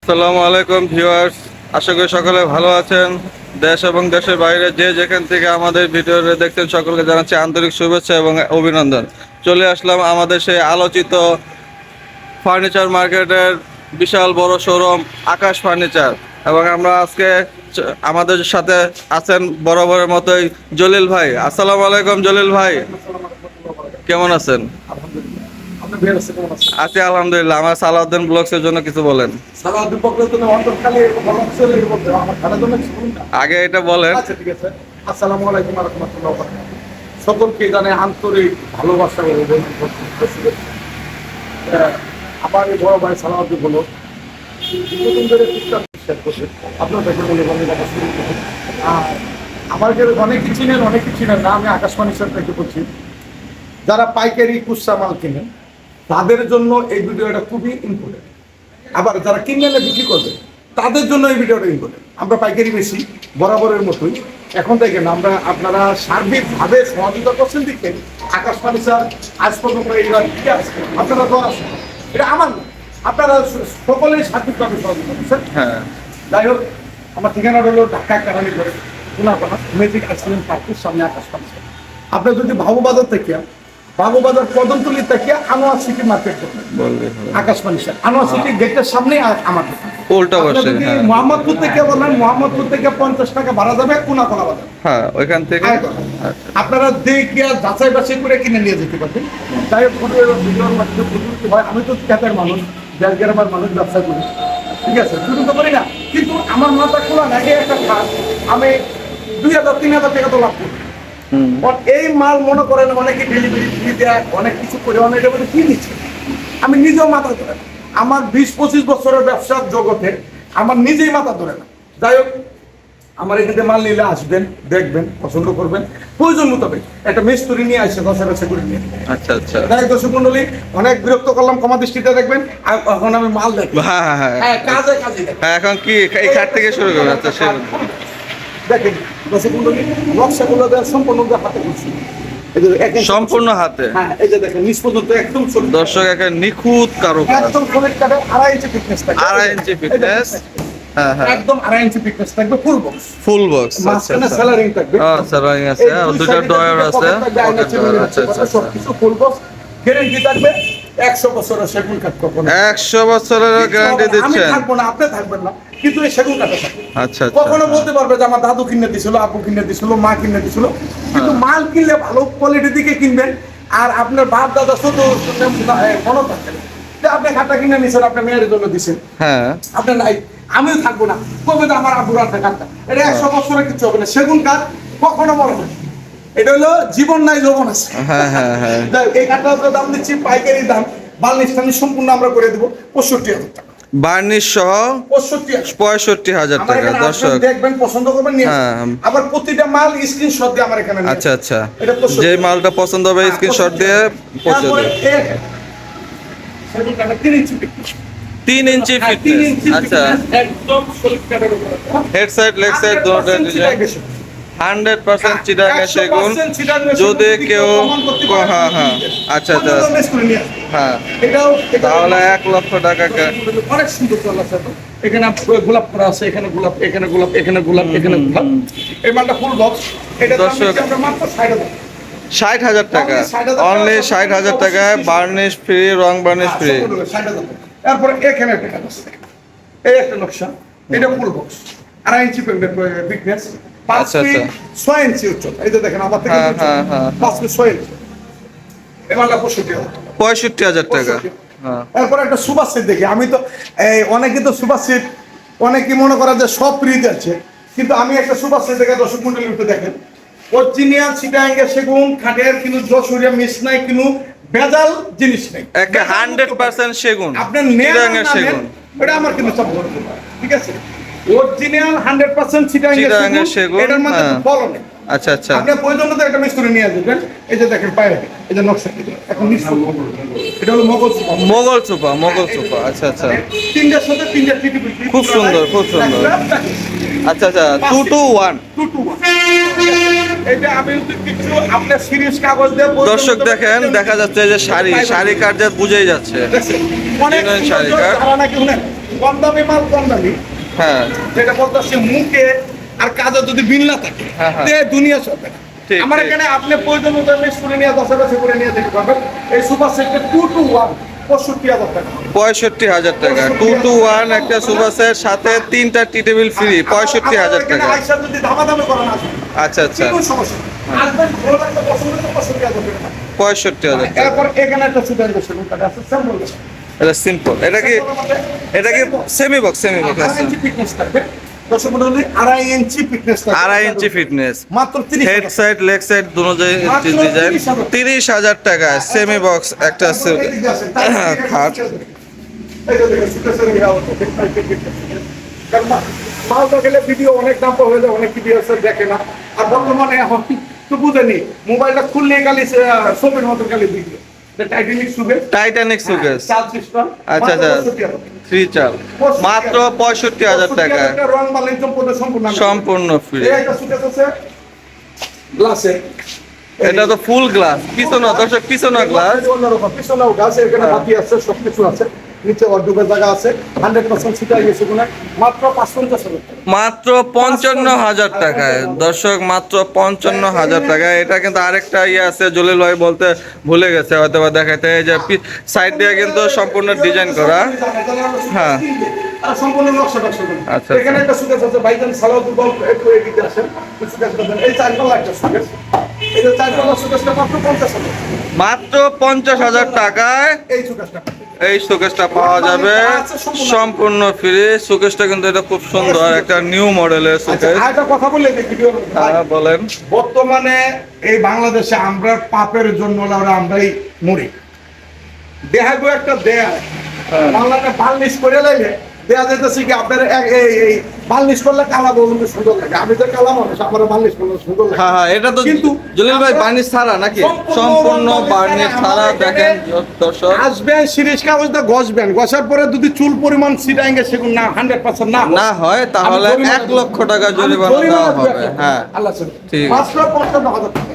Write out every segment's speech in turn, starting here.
আসসালামু আলাইকুম ভিউয়ার্স, আশা করি সকলে ভালো আছেন। দেশ এবং দেশের বাইরে যে যেখান থেকে আমাদের ভিডিওটা দেখছেন সকলকে জানাচ্ছি আন্তরিক শুভেচ্ছা এবং অভিনন্দন। চলে আসলাম আমাদের সেই আলোচিত ফার্নিচার মার্কেটের বিশাল বড় শোরুম আকাশ ফার্নিচার, এবং আমরা আজকে আমাদের সাথে আছেন বরাবরের মতোই জলিল ভাই। আসসালামু আলাইকুম জলিল ভাই, কেমন আছেন? আছি আলহামদুলিল্লাহ। আমার সালাউদ্দিন ব্লগসের জন্য কিছু বলেন। আগে এটা বলেন। আচ্ছা, ঠিক আছে। আসসালামু আলাইকুম ওয়া রাহমাতুল্লাহি ওয়া বারাকাতুহু। সকলকে জানাই আন্তরিক ভালোবাসা ও অভিনন্দন। আমার এই বড় ভাই সালাউদ্দিন হলো দীর্ঘদিন ধরে টুকটাক বিশ্বাস করছে আপনার কাছে বলে আর আমার যে অনেকে চিনেন না, আমি আকাশ ফার্নিচার থেকে বলছি। যারা পাইকারি খুচরা মাল কিনেন তাদের জন্য এই ভিডিওটা খুবই ইম্পর্টেন্ট। আবার যারা কিনে এনে বিক্রি করবে তাদের জন্য এই ভিডিওটা ইম্পর্টেন্ট। আমরা পাইকারি বেশি বরাবরের মতোই এখন দেখেন আমরা আপনারা সার্বিকভাবে সহযোগিতা করছেন দিকে আকাশ ফার্নিচার আজ পর্যন্ত এইবার ঠিক আছে আপনারা তো এটা আমার না, আপনারা সকলেই সার্বিকভাবে সহযোগিতা করছেন। হ্যাঁ, যাই হোক, আমার ঠিকানা হলো ঢাকা কারানি করে কোনাপাড়া ম্যাজিক আইসক্রিম পার্কের সামনে আকাশ ফার্নিচার। আপনি যদি বাবুবাজার থেকে বাবুবাজার কদমতলি থেকে আনোয়ার সিটি মার্কেট করবেন আকাশ ফার্নিচার, আনোয়ার সিটি গেটের সামনেই আমার দোকান। উল্টা বসে মোহাম্মদপুর থেকে বলেন, মোহাম্মদপুর থেকে 50 টাকা ভাড়া যাবে কোনা বাজার। হ্যাঁ, ওইখান থেকে আপনারা দেখে যাচাই বাছাই করে কিনে নিয়ে যেতে পারবেন। যাই হোক, ভিডিওর মাধ্যমে প্রযুক্তি হয়। আমি তো খ্যাতের মানুষ, দেশ গ্রামের মানুষ, ব্যবসা করি, ঠিক আছে, শুরু তো করি না, কিন্তু আমার মাথা খোলা না। এই একটা খাত আমি 2000-3000 টাকা তো লাভ করি। এই মাল মনে করেন অনেকে ডেলিভারি ফি দেয়, অনেক কিছু করে, অনেকের মধ্যে কি দিচ্ছে আমি নিজেও মাথা ধরে না। আমার 20-25 বছরের ব্যবসার জগতে আমার নিজেই মাথা ধরে না। যাই হোক, আমার এখানে মাল নিলে আসবেন, দেখবেন, পছন্দ করবেন, প্রয়োজন মোতাবেক একটা মিস্ত্রি নিয়ে আসে 10 করে নিয়ে। আচ্ছা আচ্ছা, দর্শক মন্ডলী, অনেক বিরক্ত করলাম, ক্ষমা দৃষ্টিতে দেখবেন। আর এখন আমি মাল দেখি। হ্যাঁ, কাজে এখন কি এই খাট থেকে শুরু করবেন? আচ্ছা, দেখেন দর্শক মন্ডলী, নকশাগুলো সম্পূর্ণ হাতে করছি, সম্পূর্ণ হাতে। হ্যাঁ, এই যে দেখেন নিচ পর্যন্ত একদম দর্শক একটা নিখুঁত কারুকাজ, একদম সলিড কাটে, 2.5 ইঞ্চি ফিটনেস থাকে, 2.5 ইঞ্চি ফিটনেস। হ্যাঁ হ্যাঁ, একদম 2.5 ইঞ্চি ফিটনেস থাকবে, ফুল বক্স। আচ্ছা আচ্ছা, সেলারিং থাকবে, সেলারিং আছে, দুটো ডয়ার আছে। আচ্ছা আচ্ছা, সবকিছু ফুল বক্স। গ্যারান্টি থাকবে 100 বছরের সেগুন কাঠ। কখনো 100 বছরের গ্যারান্টি আমি দিচ্ছেন? থাকবো না, আপনি থাকবেন না, কিন্তু এই সেগুন কাঠে থাকবে। আচ্ছা আচ্ছা, কখনো বলতে পারবে যে আমার দাদু কিনে দিছিল, আপু কিনে দিছিল, মা কিনে দিছিল, কিন্তু মাল কিনলে ভালো কোয়ালিটি দিকে কিনবেন। আর আপনার বাপ দাদা শুধু মনে থাকবে যে আপনি খাটটা কিনে নিছেন, আপনার মেয়ের জন্য দিচ্ছেন, হ্যাঁ, আপনার নাই, আমিও থাকবো না, কবে তো আমার আব্বুর হাতে কাঠটা, এটা 100 বছরের কিছু হবে না। সেগুন কাঠ কখনো মনে হয়, এটা হলো জীবন নাই যৌবন আছে। হ্যাঁ হ্যাঁ হ্যাঁ, এই কাঠটার দাম দিচ্ছি পাইকারি দাম, বার্নিশ টার্নিশ সম্পূর্ণ আমরা করে দেবো 65,000 টাকা, বার্নিশ সহ 65,000 টাকা। দর্শক দেখবেন, পছন্দ করবেন, নিয়ে আবার প্রতিটা মাল স্ক্রিনশট দিয়ে আমার এখানে। আচ্ছা আচ্ছা, যে মালটা পছন্দ হবে স্ক্রিনশট দিয়ে পৌঁছে দেবে। 3 ইঞ্চি ফিটনেস। আচ্ছা, একদম সলিড কাঠের উপর, হেড সাইড লেগ সাইড দুটোটা ডিজাইন 100% চিটাগাং সেগুন। যদি কেউ, হ্যাঁ হ্যাঁ, আচ্ছা আচ্ছা, হ্যাঁ, তাহলে 1 লক্ষ টাকা। অনেক সুন্দর চল আছে, এখানে গোলাপ করা আছে, এখানে গোলাপ, এখানে গোলাপ, এখানে গোলাপ, এখানে গোলাপ। এই মালটা ফুল বক্স, এটা আমরা মাত্র 60,000 টাকা, অনলি 60,000 টাকায় বার্নিশ ফ্রি, রং বার্নিশ ফ্রি। তারপরে এখানে একটা কাজ আছে, এই একটা নকশা, এটা ফুল বক্স, 2.5 ইঞ্চি ফিটনেস, 6 ইঞ্চি উচ্চতা। এই যে দেখেন আমার থেকে 5 ফিট 6 ইঞ্চি। এই মালটা 65,000 টাকা। এরপর একটা সুপার সেট দেখি। আমি তো অনেকে তো সুপার সেট, অনেকে মনে করা যে সব ফ্রি যাচ্ছে, কিন্তু আমি একটা সুপার সেট দেখে দর্শক মন্ডলী উঠে দেখেন, অরিজিনাল চিটাগাং সেগুন কাঠের, কিন্তু যশোরিয়া মিস নাই, কিন্তু ভেজাল জিনিস নেই, 100% সেগুন, আপনার চিটাগাং সেগুন, এটা আমার কিন্তু সব বড়, ঠিক আছে, অরিজিনাল 100% চিটাগাং সেগুন, এটার মধ্যে ফল নেই। আচ্ছা আচ্ছা, আপনি প্রয়োজন তো একটা মিস্ত্রি নিয়ে আসবেন। এই যে দেখেন পায়ে, এই যে নকশা, এখন এটা হলো মোগল সোফা। আচ্ছা আচ্ছা, তিনটার সাথে তিনটা টিটি, খুব সুন্দর খুব সুন্দর। আচ্ছা আচ্ছা, 2 to 1। এইটা আমি যদি কিছু আপনার সিরিজ কাগজ দিয়ে দর্শক দেখেন, দেখা যাচ্ছে যে শাড়ি কাঠ যে বুঝেই যাচ্ছে। দেখছেন? অনেক Genuine শাড়ি সুন্দর, কাঠ। যারা নাকি উনি কম দামি মাল কম দামি, হ্যাঁ যেটা বলতেছে মুখে আর কাজে যদি বিল না থাকে হ্যাঁ, হ্যাঁ। তে দুনিয়া চলবে না। ঠিক, আমার ঠিক। এখানে আপনি প্রয়োজন মতো মিক্স করে নিয়ে 10,000 করে নিয়ে যেতে পারবেন। এই সুপার সেটটা 2 to 1 65,000 টাকা। 65,000 টাকা 2 to 1 একটা সুপার সেট, সাথে 3টা টি টেবিল ফ্রি, 65,000 এখানে টাকা। আইসা যদি দামাদামি করেন আসুন, আচ্ছা আচ্ছা, কোনো সমস্যা নেই। আসবেন, ভালো লাগলে পছন্দ হলে 65,000 টাকা। 65,000 টাকা। এরপর এখানে একটা সুপার সেট আছে স্যাম্পল। এটা সিম্পল। এটা কি সেমি বক্স আছে? 2.5 ইঞ্চি ফিটনেস থাকবে। দর্শক মণ্ডলী, 2.5 ইঞ্চি ফিটনেস থাকবে। 2.5 ইঞ্চি ফিটনেস, মাত্র 30 হেড টাকা। সাইড লেগ সাইড দুটো মাত্র ডিজাইন। 30,000 30,000 টাকা সেমি বক্স একটা খাট। মালটা গেলে ভিডিও অনেক দাম হয়ে যায়, অনেক ভিডিও দেখে না। আর বর্তমানে এখন তো বুঝেনি, মোবাইলটা খুললে খালি ছবির মতো খালি ভিডিও। টাইটানিক সুবে, টাইটানিক সুকেস। চাল সিস্টেম। আচ্ছা আচ্ছা, 3 চাল, মাত্র 65,000 টাকা, রং বালিশ সম্পূর্ণ সম্পূর্ণ ফ্রি। এই একটা সুকেস আছে গ্লাসে। এটা তো ফুল গ্লাস, পিছনে দর্শক পিছনে গ্লাস। অন্যরকম পিছনেও গাছ, এখানে বাতি আছে, সবকিছু আছে। নিচে ওয়ার্ডরোবের জায়গা আছে, 100% সিটাই গেছে কোনে, মাত্র 55,000 টাকা। মাত্র 55,000 টাকায় দর্শক, মাত্র 55,000 টাকা। এটা কিন্তু আরেকটা ইয়ে আছে, জলিল ভাই বলতে ভুলে গেছে হয়তো বা দেখাইতে। এই যে সাইড দিয়ে কিন্তু সম্পূর্ণ ডিজাইন করা। হ্যাঁ। আর সম্পূর্ণ নকশা টকশা করা। আচ্ছা, এখানে একটা সুকেস আছে, ভাইজান সালাউদ্দিন বল একটু এদিকে আসেন, সুকেস দেন। এই 4 পাল্লা একটা সুকেস, এই যে 4 পাল্লা সুকেসটা মাত্র 50,000 মাত্র 50,000 টাকায় এই সুকেসটা। এই শোকেসটা পাওয়া যাবে সম্পূর্ণ ফ্রি। শোকেসটা কিন্তু এটা খুব সুন্দর, একটা নিউ মডেলের আচ্ছা, শোকেস। আরেকটা কথা বলে দেখি ভিডিও। হ্যাঁ বলেন। বর্তমানে এই বাংলাদেশে আমরা পাপের জন্য আমরাই মরি। দেখাবো একটা দেয়া বাংলাটা বার্নিশ করে লাইলে দেয়া যেতেছে কি আপনার এই বার্নিশ করলে কালা বলতে সুন্দর লাগে। আমি তো কালা মানুষ, আমার বার্নিশ করলে সুন্দর লাগে। হ্যাঁ হ্যাঁ, এটা তো কিন্তু জলিল ভাই বার্নিশ ছাড়া নাকি? সম্পূর্ণ বার্নিশ ছাড়া। দেখেন দর্শক, আসবেন সিরিজ কাগজটা ঘষবেন, ঘষার পরে যদি চুল পরিমাণ সিটাইঙ্গে সেগুন না 100% না হয় তাহলে 1 লক্ষ টাকা জরিমানা দেওয়া হবে। হ্যাঁ আল্লাহ ঠিক। মাত্র 55,000 টাকা।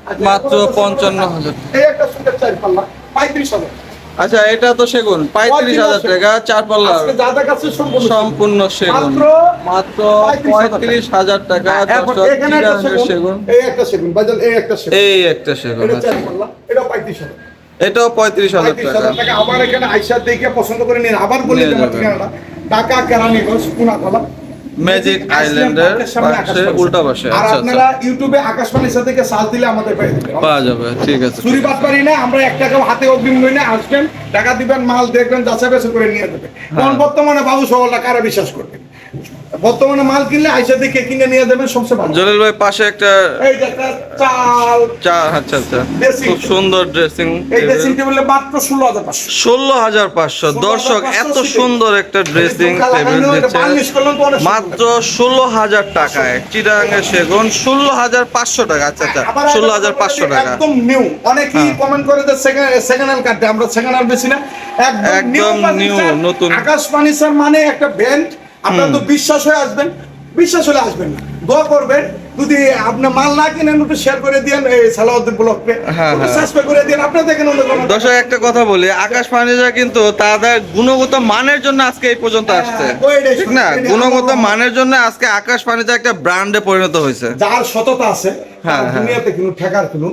আচ্ছা, মাত্র 55,000। এই একটা সুন্দর 4 পাল্লা 35,000। আচ্ছা, এটা তো সেগুন, 35,000 টাকা 4 পাল্লা, আজকে যাদের কাছে সম্পূর্ণ সেগুন, মাত্র 35,000 টাকা। এরপর দর্শক, এখানে একটা চিটাগাংয়ের সেগুন, সেগুন, এই একটা সেগুন, বাজার এই একটা সেগুন, এই একটা সেগুন। এটা আচ্ছা, 4 পাল্লা, এটা 35,000। এটাও 35,000 টাকা। 35,000 টাকা। আবার এখানে আইসা দেখে পছন্দ করে নিন। আবার বলে নিয়ে দেব যাবেন। ঠিকানাটা, ঢাকা কেরানীগঞ্জ কোনাতলা, ম্যাজিক আইল্যান্ডের পাশে, উল্টা পাশে। আর আচ্ছা আপনারা আচ্ছা, ইউটিউবে আকাশবাণীর সাথে সার্চ দিলে আমাদের পেয়ে যাবেন। পাওয়া যাবে। ঠিক আছে, চুরি বাটপারি না, আমরা 1 টাকাও হাতে অগ্রিম লই না। আসবেন, টাকা দিবেন, মাল দেখবেন, যাচাই বাছাই করে নিয়ে যাবেন। কারণ বর্তমানে বাবু সহলটা কারা বিশ্বাস করবে? বর্তমানে মাল কিনলে আইসা দেখে কিনে নিয়ে যাবেন, সবচেয়ে ভালো। জলিল ভাই পাশে একটা এই যে একটা চাল, আচ্ছা আচ্ছা, Dressing খুব সুন্দর ড্রেসিং এই ড্রেসিং টেবিলে মাত্র 16,500। 16,500। দর্শক, এত সুন্দর একটা ড্রেসিং টেবিল দিচ্ছে মাত্র 16,000 টাকায়। চিটাগাংয়ের সেগুন 16,500 টাকা। আচ্ছা আচ্ছা, 16,500 টাকা। একদম নিউ। অনেকেই হ্যাঁ। কমেন্ট করে যে সেকেন্ড হ্যান্ড কাটে, আমরা সেকেন্ড হ্যান্ড বেশি না, একদম নিউ, নতুন। আকাশ ফার্নিচার মানে একটা ব্র্যান্ড। আপনারা তো বিশ্বাস হয়ে আসবেন, বিশ্বাস হলে আসবেন না, দোয়া করবেন। যদি আপনি মাল না কিনেন, একটু শেয়ার করে দিন এই সালাউদ্দিন ব্লগকে, হ্যাঁ, হ্যাঁ। সাবস্ক্রাইব করে দিন। আপনারা দেখেন অন্য কোনো দর্শক, একটা কথা বলি, আকাশ ফার্নিচার কিন্তু তাদের গুণগত মানের জন্য আজকে এই পর্যন্ত আসছে, ওইটাই ঠিক না? সত্যি। গুণগত মানের জন্য আজকে আকাশ ফার্নিচার একটা ব্র্যান্ডে পরিণত হয়েছে। যার সততা আছে, হ্যাঁ, তার হ্যাঁ। দুনিয়াতে কিন্তু ঠেকার কিন্তু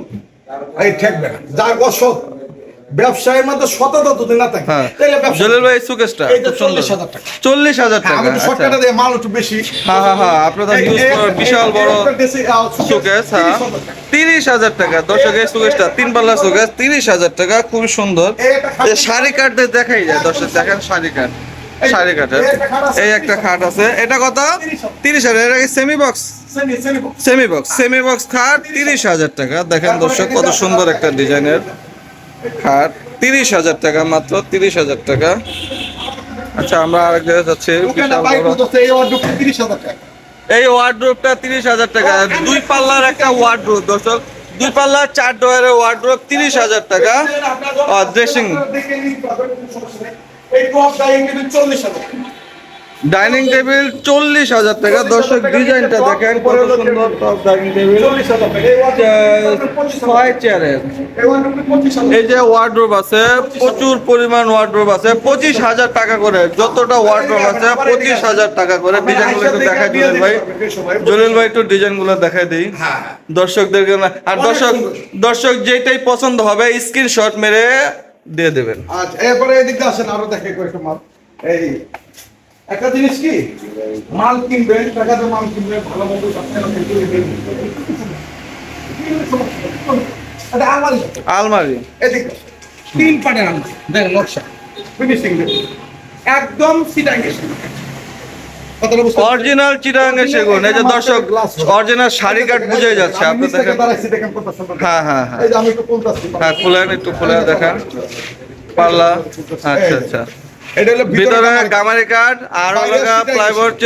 এই ঠেকবে না। যার অসৎ ব্যবসায়ের মধ্যে সততা যদি না থাকে, হ্যাঁ, তাহলে ব্যবসা জলিল ভাই সুকেশটা এই যে খুব সুন্দর। 40,000 টাকা। 40,000 হ্যাঁ, টাকা। আমি তো আচ্ছা। শর্টকাটে দিয়ে মাল একটু বেশি। হ্যাঁ হ্যাঁ হ্যাঁ, আপনার তো use করার বিশাল বড় সুকেশ। হ্যাঁ, 30,000 টাকা। দর্শক, এই সুকেশটা 3 পাল্লা সুকেশ, 30,000 টাকা, খুবই সুন্দর। এই শাড়ি কাঠ দিয়ে দেখাই যায়। দর্শক দেখেন, শাড়ি কাঠ, শাড়ি কাঠের এই একটা খাট আছে। এটা কত? 30,000। এটা কি সেমি বক্স? সেমি বক্স খাট 30,000 টাকা। দেখেন দর্শক, কত সুন্দর একটা ডিজাইনের খাট, 30,000 টাকা, মাত্র 30,000 টাকা। আচ্ছা, আমরা আরেক জায়গায় যাচ্ছি। বিশাল বড় এই ওয়ার্ডরোবটা 30,000 টাকা। 2 পাল্লার একটা ওয়ার্ডরোব দর্শক, 2 পাল্লার 4 ডয়ারের ওয়ার্ডরোব 30,000 টাকা। ড্রেসিং ডাইনিং টেবিল 40,000 টাকা। দর্শক ডিজাইনটা দেখেন কত সুন্দর টপ ডাইনিং টেবিল, 6 চেয়ারের। এই যে ওয়ার্ডরোব আছে, প্রচুর পরিমাণ ওয়ার্ডরোব আছে, 25,000 টাকা করে। যতটা ওয়ার্ডরোব আছে 25,000 টাকা করে। ডিজাইনগুলো একটু দেখাই জলিল ভাই, জলিল ভাই একটু ডিজাইনগুলো দেখাই দিই দর্শকদেরকে। আর দর্শক যেটাই পছন্দ হবে স্ক্রিনশট মেরে দিয়ে দেবেন। আচ্ছা, এরপরে এদিকে আসেন, আরো দেখে কয়েকটা মাল। এই একটা জিনিস কি, মাল কিনবেন, টাকাতে মাল কিনবেন, ভালো মতো আলমারি এদিকে 3 পাটের আলমারি দেখেন, নকশা ফিনিশিং দেখুন, একদম সিটাং এসে অরিজিনাল চিটাগাঙ্গের সেগুন। এই যে দর্শক অরিজিনাল শাড়ি কাঠ বুঝে যাচ্ছে, আপনি দেখেন। হ্যাঁ হ্যাঁ হ্যাঁ এই যে আমি একটু বলতাছি, হ্যাঁ, খুলেন একটু, খুলে দেখেন পাল্লা। আচ্ছা আচ্ছা, এটা হলো ভিতরে গামারি কাঠ আর লগা প্লাইবোর্ড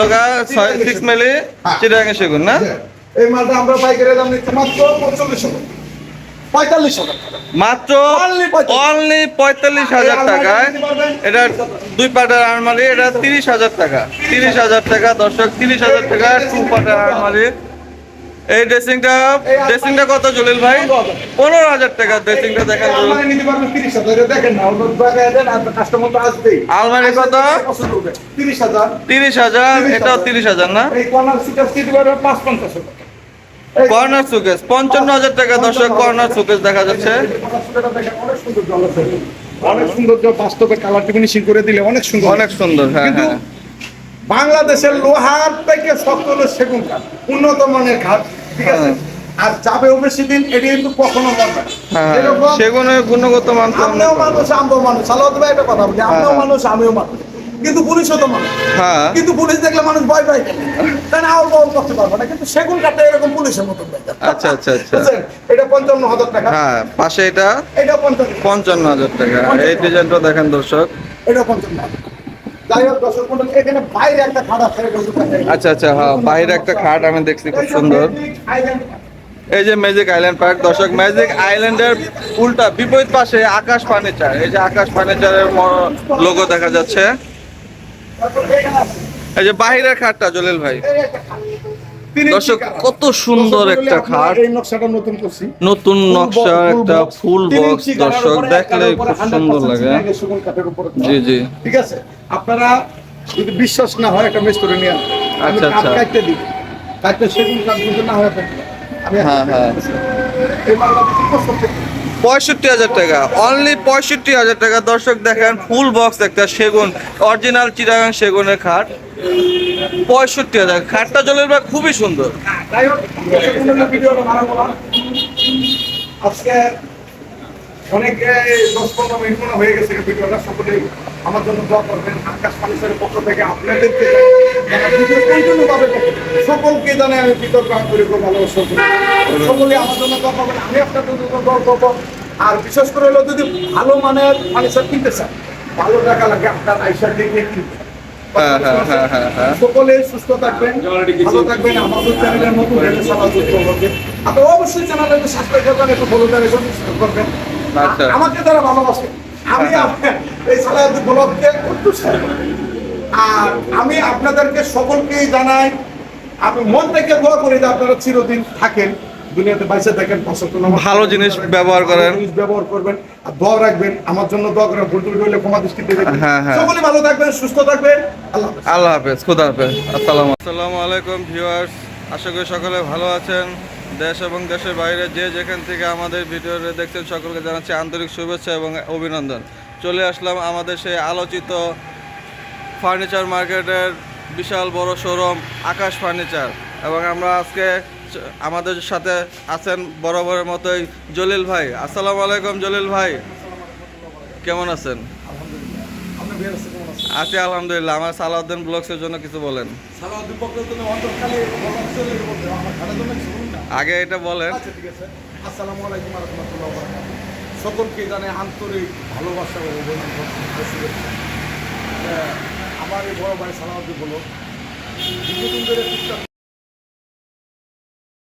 লগা 6 মিলি চিটাগাঙ্গের সেগুন না। এই মালটা আমরা পাইকারি দাম নিচ্ছি মাত্র 45,000 টাকা। মাত্র অনলি 45,000 টাকায়। এটা 2 পাটের আলমারি, এটা 30,000 টাকা। 30,000 টাকা দর্শক, 30,000 টাকা 2 পাটের আলমারি। এই ড্রেসিংটা কত জলিল ভাই? 15,000 টাকা ড্রেসিংটা দেখেন। আলমারি নিতে পারবেন 30,000, এটা দেখেন না, ওটা জায়গায় দেন আর কাস্টমার তো আসবেই। আলমারি কত? 30,000। 30,000, এটাও 30,000 না। এই কর্নার সিটার দিতে পারবেন 55,000 টাকা। কর্নার সুকেস 55,000 টাকা দর্শক, কর্নার সুকেস দেখা যাচ্ছে। অনেক সুন্দর জল আছে, অনেক সুন্দর জল, বাস্তবে কালার ফিনিশিং করে দিলে অনেক সুন্দর, অনেক সুন্দর। হ্যাঁ কিন্তু হ্যাঁ, বাংলাদেশের লোহার থেকে শক্ত হলো সেগুন কাঠ, উন্নত মানের কাঠ, ঠিক আছে। আর যাবেও বেশি দিন, এটি কিন্তু কখনো মরবে না। হ্যাঁ এরকম সেগুনের গুণগত মান তো অনেক আপনিও ভালো। মানুষ, আমরাও মানুষ, সালাউদ্দিন ভাই একটা কথা বলি, আপনিও মানুষ আমিও মানুষ, কিন্তু পুলিশও তো মানুষ। হ্যাঁ কিন্তু পুলিশ দেখলে মানুষ ভয় পায় কেন? কারণ আউল বাউল করতে পারবো না, কিন্তু সেগুন কাঠটা এরকম পুলিশের মতন দেখতে। আচ্ছা আচ্ছা আচ্ছা। বুঝছেন? এটা 55,000 টাকা, হ্যাঁ, পাশে এটা এটা 55,000, 55,000 টাকা। এই ডিজাইনটা দেখেন দর্শক। এটা 55,000। যাই হোক দর্শক মণ্ডলী, এখানে বাইরে একটা খাট আছে, এটা হচ্ছে আচ্ছা আচ্ছা, হ্যাঁ বাইরে একটা খাট আমি দেখছি, খুব সুন্দর। আইল্যান্ড। এই যে ম্যাজিক আইল্যান্ড পার্ক দর্শক, ম্যাজিক আইল্যান্ডের উল্টা বিপরীত পাশে আকাশ ফার্নিচার। এই যে আকাশ ফার্নিচারের লোগো দেখা যাচ্ছে। এই যে বাহিরের খাটটা জলিল ভাই, দর্শক কত সুন্দর একটা খাট, এই নকশাটা নতুন করছি, নতুন নকশা, একটা ফুল বক্স। দর্শক দেখলে খুব সুন্দর লাগে। জি জি, ঠিক আছে। আপনারা যদি বিশ্বাস না হয় একটা মিস্ত্রি নিয়ে আসবেন, আমি আচ্ছা, কাঠ আচ্ছা। কাটতে দিই, কাটতে সেগুন কাঠ যদি না হয় আমি হ্যাঁ, হ্যাঁ। এই মালটা বিক্রি করতে 65,000 টাকা, অনলি 65,000 টাকা। দর্শক দেখেন ফুল বক্স একটা সেগুন, অরিজিনাল চিটাগাং সেগুনের খাট, 65,000। খাটটা জলের ভাই খুবই সুন্দর। যাই হোক, ভিডিওটা ভালো বলা আজকে অনেক 10-15 মিনিট মনে হয়ে গেছে ভিডিওটা। সকলেই আমার জন্য দোয়া করবেন। আকাশ ফার্নিচারের পক্ষ থেকে আপনাদেরকে যারা ভিডিও কন্টিনিউ ভাবে দেখেন, সকলকে জানে আমি বিতর্ক করে ভালোবাসা করি। সকলে আমার জন্য দোয়া করবেন, আমি আপনাদের জন্য দোয়া করবো। আর বিশেষ করে হলো যদি ভালো মানের ফার্নিচার কিনতে চান, ভালো টাকা লাগে, আপনার আইসা দেখে কিনতে। হ্যাঁ হ্যাঁ হ্যাঁ হ্যাঁ হ্যাঁ। সকলে সুস্থ থাকবেন, ভালো থাকবেন। আমাদের চ্যানেলের নতুন সবাই যুক্ত হবে। আপনি অবশ্যই চ্যানেলটাকে সাবস্ক্রাইব করবেন, একটু ফলো করবেন। আচ্ছা। আমাকে যারা ভালোবাসে, আমি এই সালাউদ্দিন ব্লগকে একটু শেয়ার করি। আর আমি আপনাদেরকে সকলকেই জানাই, আমি মন থেকে দোয়া করি যে আপনারা চিরদিন থাকেন, দুনিয়াতে বাইসে থাকেন, ভালো জিনিস ব্যবহার করেন, ব্যবহার করবেন, আর দোয়া রাখবেন। আমার জন্য দোয়া করেন, ভুল টুল হলে ক্ষমা দৃষ্টিতে দেখবেন। হ্যাঁ, হ্যাঁ। সকলে ভালো থাকবেন, সুস্থ থাকবেন। আল্লাহ হাফেজ। আল্লাহ হাফেজ, খুদা হাফেজ। আসসালামু আলাইকুম ভিউয়ার্স, আশা করি সকলে ভালো আছেন। দেশ এবং দেশের বাইরে যে যেখান থেকে আমাদের ভিডিও দেখছেন সকলকে জানাচ্ছি আন্তরিক শুভেচ্ছা এবং অভিনন্দন। চলে আসলাম আমাদের সেই আলোচিত ফার্নিচার মার্কেটের বিশাল বড় শোরুম আকাশ ফার্নিচার, এবং আমরা আজকে আমাদের সাথে আছেন বরাবরের মতোই জলিল ভাই। আসসালামু আলাইকুম জলিল ভাই, কেমন আছেন? আপনি বের হচ্ছেন কেমন আছেন? আছি আলহামদুলিল্লাহ। আমার সালাউদ্দিন ব্লগসের জন্য কিছু বলেন। সালাউদ্দিন বকরের জন্য অন্তরকালে বলা চলে বলতে আমার খাটার জন্য কিছু বলুন না। আগে এটা বলেন। আচ্ছা, ঠিক আছে। আসসালামু আলাইকুম ওয়া রাহমাতুল্লাহি ওয়া বারাকাতুহু। সকলকে জানাই আন্তরিক ভালোবাসা ও অভিনন্দন ও শুভেচ্ছা। আমার এই বড় ভাই সালাউদ্দিন বলো দীর্ঘদিন ধরে টুকটাক